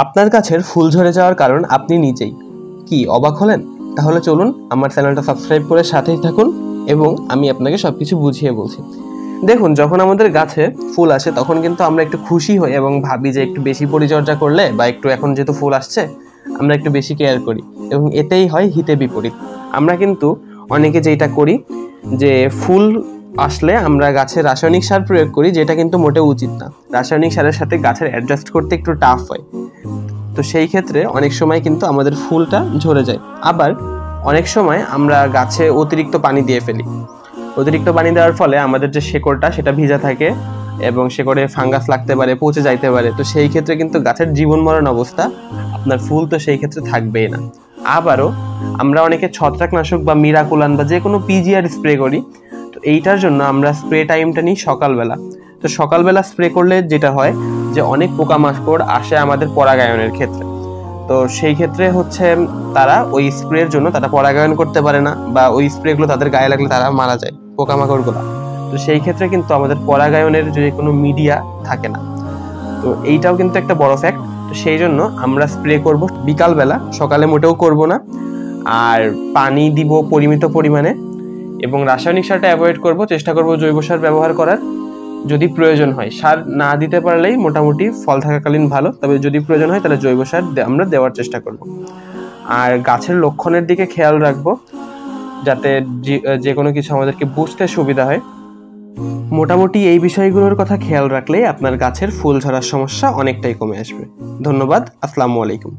আপনার গাছের ফুল ঝরে যাওয়ার কারণ আপনি নিজেই। কি অবাক হলেন? তাহলে চলুন আমার চ্যানেলটা সাবস্ক্রাইব করে সাথেই থাকুন এবং আমি আপনাকে সবকিছু বুঝিয়ে বলছি। দেখুন, যখন আমাদের গাছে ফুল আসে তখন কিন্তু আমরা একটু খুশি হই এবং ভাবি যে একটু বেশি পরিচর্যা করলে বা একটু এখন যেহেতু ফুল আসছে আমরা একটু বেশি কেয়ার করি এবং এতেই হয় হিতে বিপরীত। আমরা কিন্তু অনেকে যেটা করি যে ফুল আসলে আমরা গাছে রাসায়নিক সার প্রয়োগ করি, যেটা কিন্তু মোটেও উচিত না। রাসায়নিক সারের সাথে গাছের অ্যাডজাস্ট করতে একটু টাফ হয়, তো সেই ক্ষেত্রে অনেক সময় কিন্তু আমাদের ফুলটা ঝরে যায়। আবার অনেক সময় আমরা গাছে অতিরিক্ত পানি দিয়ে ফেলি। অতিরিক্ত পানি দেওয়ার ফলে আমাদের যে শেকড়টা সেটা ভিজা থাকে এবং শেকড়ে ফাঙ্গাস লাগতে পারে, পচে যাইতে পারে। তো সেই ক্ষেত্রে কিন্তু গাছের জীবন মরণ অবস্থা, আপনার ফুল তো সেই ক্ষেত্রে থাকবেই না। আবারও আমরা অনেকে ছত্রাকনাশক বা মিরাকুলান বা যে কোনো পিজিআর স্প্রে করি। তো এইটার জন্য আমরা স্প্রে টাইমটা নিই সকালবেলা। তো সকালবেলা স্প্রে করলে যেটা হয় যে অনেক পোকামাকড় আসে আমাদের পরাগায়নের ক্ষেত্রে। তো সেই ক্ষেত্রে হচ্ছে তারা ওই স্প্রের জন্য তারা পরাগায়ন করতে পারে না, বা ওই স্প্রেগুলো তাদের গায়ে লাগলে তারা মারা যায়, পোকামাকড়গুলো। তো সেই ক্ষেত্রে কিন্তু আমাদের পরাগায়নের যে কোনো মিডিয়া থাকে না। তো এইটাও কিন্তু একটা বড় ফ্যাক্ট। তো সেই জন্য আমরা স্প্রে করব বিকালবেলা, সকালে মোটেও করব না। আর পানি দিব পরিমিত পরিমাণে এবং রাসায়নিক সারটা অ্যাভয়েড করব, চেষ্টা করব জৈব সার ব্যবহার করার। যদি প্রয়োজন হয়, সার না দিতে পারলেই মোটামুটি ফল থাকাকালীন ভালো, তবে যদি প্রয়োজন হয় তাহলে জৈব সার আমরা দেওয়ার চেষ্টা করব। আর গাছের লক্ষণের দিকে খেয়াল রাখবো যাতে যে কোনো কিছু আমাদেরকে বুঝতে সুবিধা হয়। মোটামুটি এই বিষয়গুলোর কথা খেয়াল রাখলেই আপনার গাছের ফুল ঝরার সমস্যা অনেকটাই কমে আসবে। ধন্যবাদ। আসসালামু আলাইকুম।